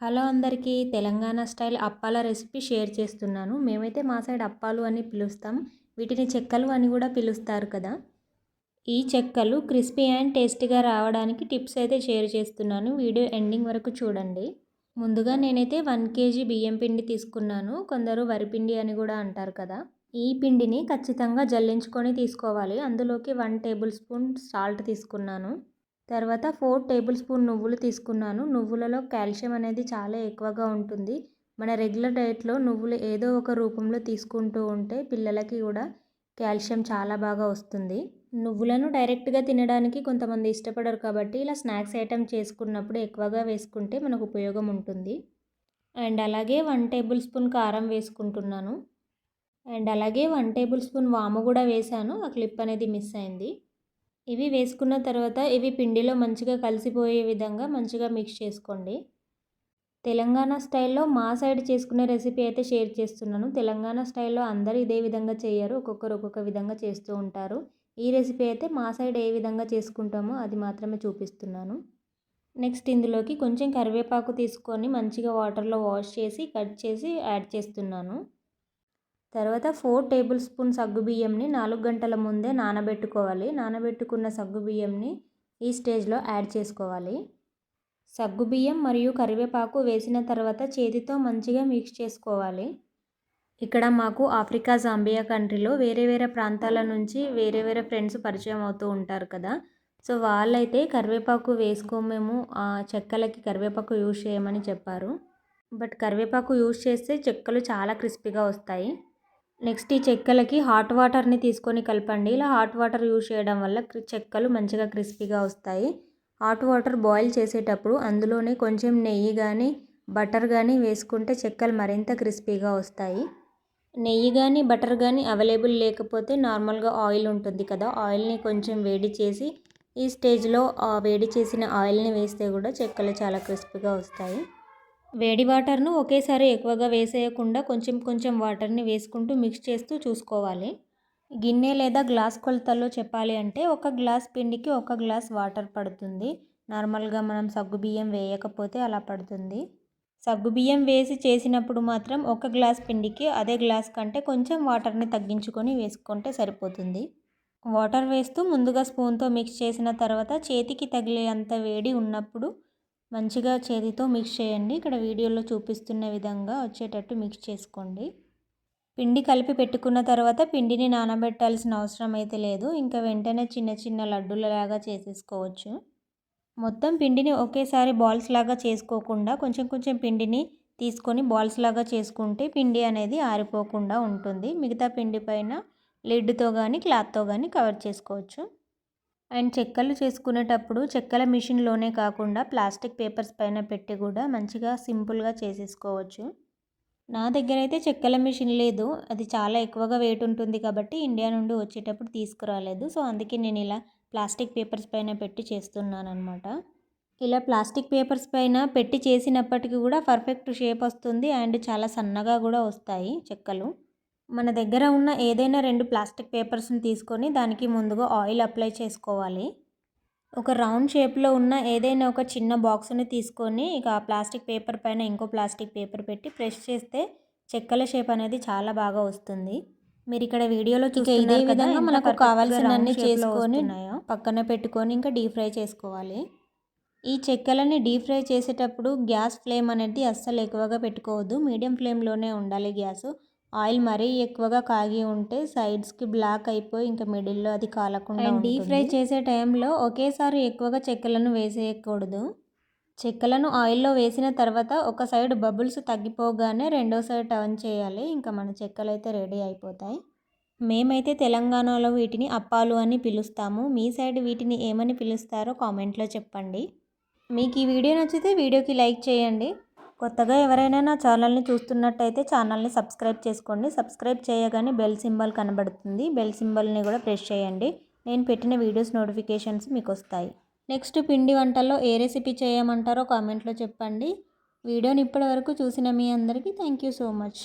Hello అందరికీ Telangana style అప్పాల recipe share చేస్తున్నాను. మేమైతే మా సైడ్ అప్పాలు అని పిలుస్తాం. వీటిని చెక్కలు అని కూడా పిలుస్తారు కదా. ఈ చెక్కలు క్రిస్పీ అండ్ టేస్టీగా రావడానికి టిప్స్ అయితే షేర్ చేస్తున్నాను. వీడియో ఎండింగ్ వరకు చూడండి. ముందుగా నేనైతే 1 kg బియ్యం పిండి తీసుకున్నాను. కొందరు వరిపిండి అని కూడా అంటారు కదా. ఈ పిండిని ఖచ్చితంగా జల్లించుకొని తీసుకోవాలి. అందులోకి 1 టేబుల్ స్పూన్ సాల్ట్ తీసుకున్నాను. తర్వాత 4 టేబుల్ స్పూన్ నువ్వులు తీసుకున్నాను. నువ్వులలో కాల్షియం అనేది చాలా ఎక్కువగా ఉంటుంది. మన రెగ్యులర్ డైట్లో నువ్వులు ఏదో ఒక రూపంలో తీసుకుంటూ ఉంటే పిల్లలకి కూడా కాల్షియం చాలా బాగా వస్తుంది. నువ్వులను డైరెక్ట్గా తినడానికి కొంతమంది ఇష్టపడరు కాబట్టి ఇలా స్నాక్స్ ఐటెం చేసుకున్నప్పుడు ఎక్కువగా వేసుకుంటే మనకు ఉపయోగం ఉంటుంది. అండ్ అలాగే 1 టేబుల్ స్పూన్ కారం వేసుకుంటున్నాను. అండ్ అలాగే 1 టేబుల్ స్పూన్ వాము కూడా వేసాను. ఆ క్లిప్ అనేది మిస్ అయింది. ఇవి వేసుకున్న తర్వాత ఇవి పిండిలో మంచిగా కలిసిపోయే విధంగా మంచిగా మిక్స్ చేసుకోండి. తెలంగాణ స్టైల్లో మా సైడ్ చేసుకునే రెసిపీ అయితే షేర్ చేస్తున్నాను. తెలంగాణ స్టైల్లో అందరూ ఇదే విధంగా చేయరు, ఒక్కొక్కరు ఒక్కొక్క విధంగా చేస్తూ ఉంటారు. ఈ రెసిపీ అయితే మా సైడ్ ఏ విధంగా చేసుకుంటామో అది మాత్రమే చూపిస్తున్నాను. నెక్స్ట్ ఇందులోకి కొంచెం కరివేపాకు తీసుకొని మంచిగా వాటర్లో వాష్ చేసి కట్ చేసి యాడ్ చేస్తున్నాను. తర్వాత 4 టేబుల్ స్పూన్ సగ్గుబియ్యంని 4 గంటల ముందే నానబెట్టుకోవాలి. నానబెట్టుకున్న సగ్గుబియ్యంని ఈ స్టేజ్లో యాడ్ చేసుకోవాలి. సగ్గుబియ్యం మరియు కరివేపాకు వేసిన తర్వాత చేతితో మంచిగా మిక్స్ చేసుకోవాలి. ఇక్కడ మాకు ఆఫ్రికా జాంబియా కంట్రీలో వేరే వేరే ప్రాంతాల నుంచి వేరే వేరే ఫ్రెండ్స్ పరిచయం అవుతూ ఉంటారు కదా. సో వాళ్ళైతే కరివేపాకు వేసుకోమేము చెక్కలకి కరివేపాకు యూజ్ చేయమని చెప్పారు. బట్ కరివేపాకు యూజ్ చేస్తే చెక్కలు చాలా క్రిస్పీగా వస్తాయి. నెక్స్ట్ ఈ చెక్కలకి హాట్ వాటర్ని తీసుకొని కలపండి. ఇలా హాట్ వాటర్ యూజ్ చేయడం వల్ల చెక్కలు మంచిగా క్రిస్పీగా వస్తాయి. హాట్ వాటర్ బాయిల్ చేసేటప్పుడు అందులోనే కొంచెం నెయ్యి కానీ బటర్ కానీ వేసుకుంటే చెక్కలు మరింత క్రిస్పీగా వస్తాయి. నెయ్యి కానీ బటర్ కానీ అవైలబుల్ లేకపోతే నార్మల్గా ఆయిల్ ఉంటుంది కదా, ఆయిల్ని కొంచెం వేడి చేసి ఈ స్టేజ్లో వేడి చేసిన ఆయిల్ని వేస్తే కూడా చెక్కలు చాలా క్రిస్పీగా వస్తాయి. వేడి వాటర్ను ఒకేసారి ఎక్కువగా వేసేయకుండా కొంచెం కొంచెం వాటర్ని వేసుకుంటూ మిక్స్ చేస్తూ చూసుకోవాలి. గిన్నె లేదా గ్లాస్ కొలతల్లో చెప్పాలి అంటే 1 గ్లాస్ పిండికి 1 గ్లాస్ వాటర్ పడుతుంది. నార్మల్గా మనం సగ్గుబియ్యం వేయకపోతే అలా పడుతుంది. సగ్గుబియ్యం వేసి చేసినప్పుడు మాత్రం 1 గ్లాస్ పిండికి అదే గ్లాస్ కంటే కొంచెం వాటర్ని తగ్గించుకొని వేసుకుంటే సరిపోతుంది. వాటర్ వేస్తూ ముందుగా స్పూన్తో మిక్స్ చేసిన తర్వాత చేతికి తగిలే అంత వేడి ఉన్నప్పుడు మంచిగా చేతితో మిక్స్ చేయండి. ఇక్కడ వీడియోలో చూపిస్తున్న విధంగా వచ్చేటట్టు మిక్స్ చేసుకోండి. పిండి కలిపి పెట్టుకున్న తర్వాత పిండిని నానబెట్టాల్సిన అవసరం అయితే లేదు. ఇంకా వెంటనే చిన్న చిన్న లడ్డూలలాగా చేసేసుకోవచ్చు. మొత్తం పిండిని ఒకేసారి బాల్స్ లాగా చేసుకోకుండా కొంచెం కొంచెం పిండిని తీసుకొని బాల్స్ లాగా చేసుకుంటే పిండి అనేది ఆరిపోకుండా ఉంటుంది. మిగతా పిండి పైన లిడ్తో కానీ క్లాత్తో కానీ కవర్ చేసుకోవచ్చు. అండ్ చెక్కలు చేసుకునేటప్పుడు చెక్కల మిషన్లోనే కాకుండా ప్లాస్టిక్ పేపర్స్ పైన పెట్టి కూడా మంచిగా సింపుల్గా చేసేసుకోవచ్చు. నా దగ్గర అయితే చెక్కల మిషన్ లేదు, అది చాలా ఎక్కువగా వెయిట్ ఉంటుంది కాబట్టి ఇండియా నుండి వచ్చేటప్పుడు తీసుకురాలేదు. సో అందుకే నేను ఇలా ప్లాస్టిక్ పేపర్స్ పైన పెట్టి చేస్తున్నాను అనమాట. ఇలా ప్లాస్టిక్ పేపర్స్ పైన పెట్టి చేసినప్పటికీ కూడా పర్ఫెక్ట్ షేప్ వస్తుంది అండ్ చాలా సన్నగా కూడా వస్తాయి చెక్కలు. మన దగ్గర ఉన్న ఏదైనా 2 ప్లాస్టిక్ పేపర్స్ని తీసుకొని దానికి ముందుగా ఆయిల్ అప్లై చేసుకోవాలి. ఒక రౌండ్ షేప్లో ఉన్న ఏదైనా ఒక చిన్న బాక్స్ని తీసుకొని ఇక ఆ ప్లాస్టిక్ పేపర్ పైన ఇంకో ప్లాస్టిక్ పేపర్ పెట్టి ప్రెస్ చేస్తే చెక్కల షేప్ అనేది చాలా బాగా వస్తుంది. మీరు ఇక్కడ వీడియోలో చూస్తున్నారు ఇదే విధంగా మనకు కావాల్సినన్ని చేసుకొని పక్కన పెట్టుకొని ఇంకా డీప్ ఫ్రై చేసుకోవాలి. ఈ చెక్కలని డీప్ ఫ్రై చేసేటప్పుడు గ్యాస్ ఫ్లేమ్ అనేది అస్సలు ఎక్కువగా పెట్టుకోవద్దు, మీడియం ఫ్లేమ్లోనే ఉండాలి గ్యాస్. ఆయిల్ మరీ ఎక్కువగా కాగి ఉంటే సైడ్స్కి బ్లాక్ అయిపోయి ఇంకా మిడిల్లో అది కాలకుండా ఉంటుంది. డీప్ ఫ్రై చేసే టైంలో ఒకేసారి ఎక్కువగా చెక్కలను వేసేయకూడదు. చెక్కలను ఆయిల్లో వేసిన తర్వాత ఒక సైడ్ బబుల్స్ తగ్గిపోగానే రెండో సైడ్ టర్న్ చేయాలి. ఇంకా మన చెక్కలు అయితే రెడీ అయిపోతాయి. మేమైతే తెలంగాణలో వీటిని అప్పాలు అని పిలుస్తాము. మీ సైడ్ వీటిని ఏమని పిలుస్తారో కామెంట్లో చెప్పండి. మీకు ఈ వీడియో నచ్చితే వీడియోకి లైక్ చేయండి. కొత్తగా ఎవరైనా నా ఛానల్ని చూస్తున్నట్టయితే ఛానల్ని సబ్స్క్రైబ్ చేసుకోండి. సబ్స్క్రైబ్ చేయగానే బెల్ సింబల్ కనబడుతుంది, బెల్ సింబల్ని కూడా ప్రెస్ చేయండి. నేను పెట్టిన వీడియోస్ నోటిఫికేషన్స్ మీకు వస్తాయి. నెక్స్ట్ పిండి వంటల్లో ఏ రెసిపీ చేయమంటారో కామెంట్లో చెప్పండి. వీడియోని ఇప్పటి వరకు చూసిన మీ అందరికీ థ్యాంక్ యూ సో మచ్.